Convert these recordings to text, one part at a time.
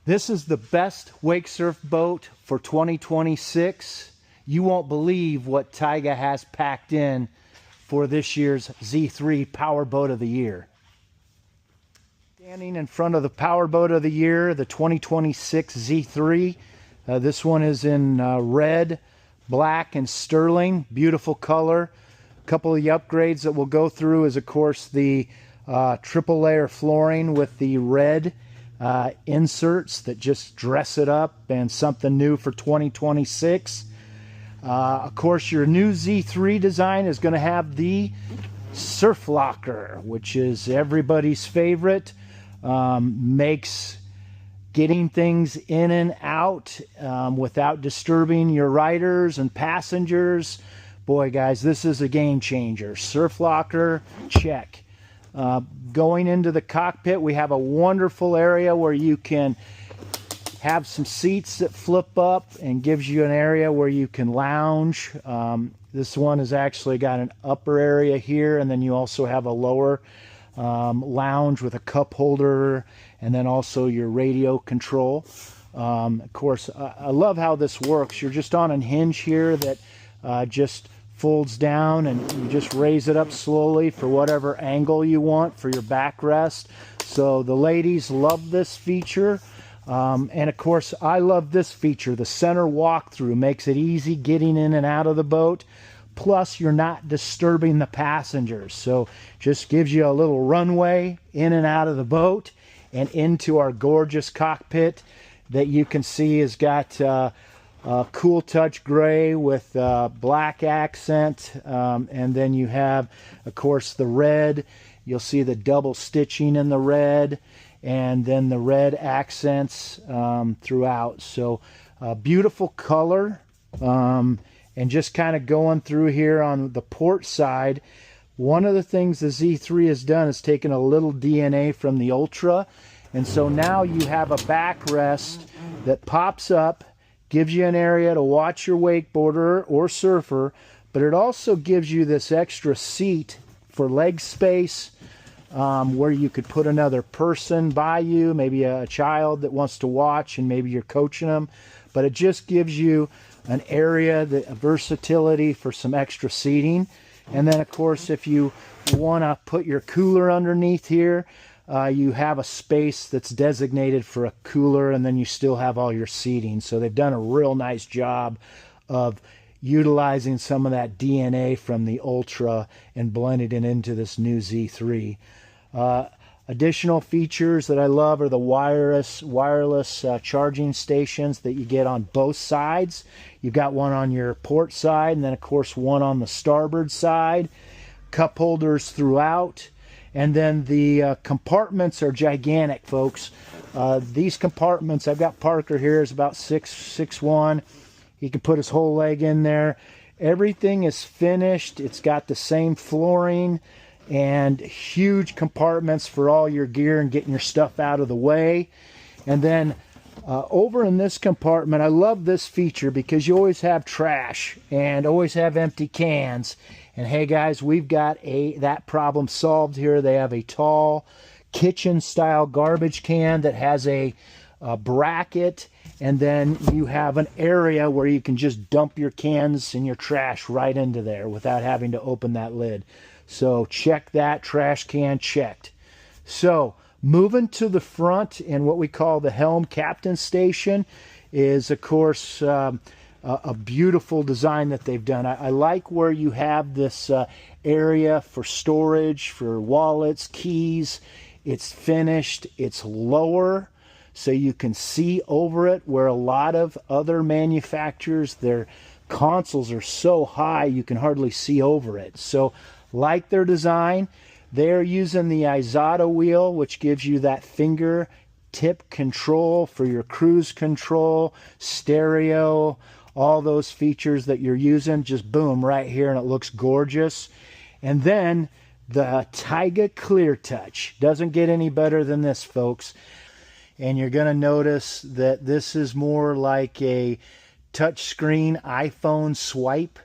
This is the best wake surf boat for 2026. You won't believe what Tigé has packed in for this year's Z3 Power Boat of the Year. Standing in front of the Power Boat of the Year, the 2026 Z3. This one is in red, black, and sterling. Beautiful color. A couple of the upgrades that we'll go through is, of course, the triple layer flooring with the red inserts that just dress it up, and something new for 2026. Of course, your new Z3 design is going to have the surf locker, which is everybody's favorite. Makes getting things in and out without disturbing your riders and passengers. Boy, guys, this is a game changer. Surf locker, check. Going into the cockpit, we have a wonderful area where you can have some seats that flip up and gives you an area where you can lounge. This one has actually got an upper area here, and then you also have a lower lounge with a cup holder, and then also your radio control. Of course, I love how this works. You're just on a hinge here that just folds down, and you just raise it up slowly for whatever angle you want for your backrest. So the ladies love this feature. And of course, I love this feature. The center walkthrough makes it easy getting in and out of the boat. Plus, you're not disturbing the passengers. So just gives you a little runway in and out of the boat and into our gorgeous cockpit that you can see has got cool touch gray with black accent, and then you have, of course, the red. You'll see the double stitching in the red, and then the red accents throughout. So beautiful color. And just kind of going through here on the port side, one of the things the Z3 has done is taken a little DNA from the Ultra, and so now you have a backrest that pops up, gives you an area to watch your wakeboarder or surfer, but it also gives you this extra seat for leg space, where you could put another person by you, maybe a child that wants to watch, and maybe you're coaching them. But it just gives you an area, a versatility for some extra seating. And then, of course, if you want to put your cooler underneath here, you have a space that's designated for a cooler, and then you still have all your seating. So they've done a real nice job of utilizing some of that DNA from the Ultra and blended it into this new Z3. Additional features that I love are the wireless charging stations that you get on both sides. You've got one on your port side, and then of course one on the starboard side. Cup holders throughout, and then the compartments are gigantic, folks. These compartments, I've got Parker here, is about 6'1". He can put his whole leg in there. Everything is finished. It's got the same flooring and huge compartments for all your gear and getting your stuff out of the way. And then over in this compartment, I love this feature because you always have trash and always have empty cans. And hey guys, we've got that problem solved here. They have a tall kitchen style garbage can that has a bracket, and then you have an area where you can just dump your cans and your trash right into there without having to open that lid. So check that, trash can checked. So moving to the front in what we call the helm captain station is, of course, a beautiful design that they've done. I like where you have this area for storage, for wallets, keys. It's finished. It's lower, so you can see over it, where a lot of other manufacturers, their consoles are so high you can hardly see over it. So like their design, they're using the Isotta wheel, which gives you that finger tip control for your cruise control, stereo, all those features that you're using, just boom, right here, and it looks gorgeous. And then the Tigé Clear Touch. Doesn't get any better than this, folks. And you're going to notice that this is more like a touchscreen iPhone swipe.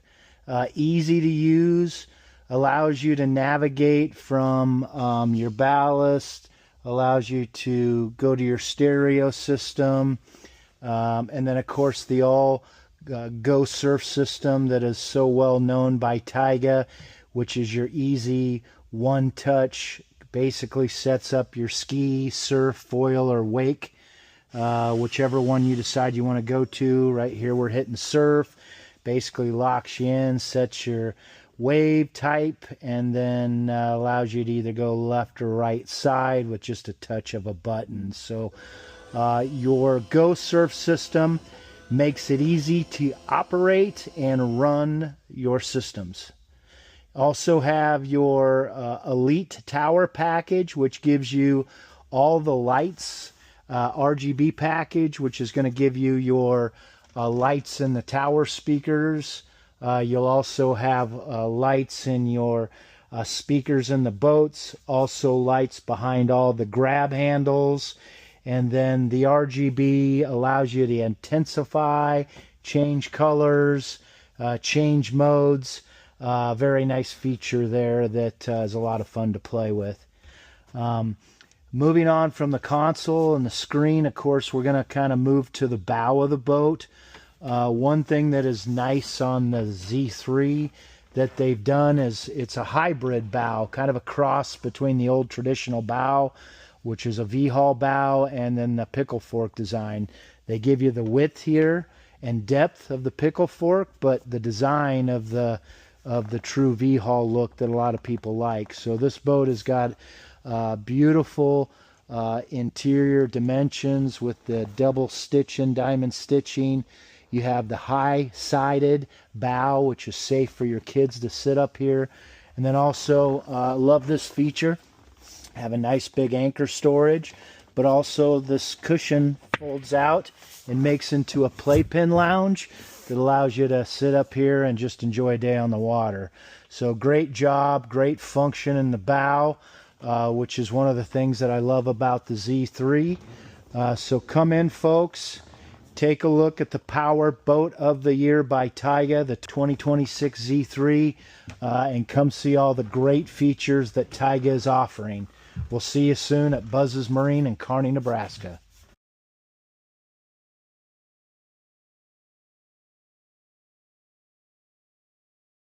Easy to use. Allows you to navigate from your ballast, allows you to go to your stereo system, and then of course the all Go Surf system that is so well known by Tigé, which is your easy one touch, basically sets up your ski, surf, foil, or wake, whichever one you decide you want to go to. Right here we're hitting surf, basically locks you in, sets your wave type, and then allows you to either go left or right side with just a touch of a button. So your Go Surf system makes it easy to operate and run your systems. Also have your Elite Tower package, which gives you all the lights, RGB package, which is going to give you your lights in the tower speakers. You'll also have lights in your speakers in the boats, also lights behind all the grab handles, and then the RGB allows you to intensify, change colors, change modes. Very nice feature there that is a lot of fun to play with. Moving on from the console and the screen, of course, we're going to kind of move to the bow of the boat. One thing that is nice on the Z3 that they've done is it's a hybrid bow, kind of a cross between the old traditional bow, which is a V-hull bow, and then the pickle fork design. They give you the width here and depth of the pickle fork, but the design of the true V-hull look that a lot of people like. So this boat has got beautiful interior dimensions with the double stitching, diamond stitching. You have the high-sided bow, which is safe for your kids to sit up here. And then also, love this feature. Have a nice big anchor storage, but also this cushion folds out and makes into a playpen lounge that allows you to sit up here and just enjoy a day on the water. So great job, great function in the bow, which is one of the things that I love about the Z3. So come in, folks. Take a look at the Power Boat of the Year by Tigé, the 2026 Z3, and come see all the great features that Tigé is offering. We'll see you soon at Buzz's Marine in Kearney, Nebraska.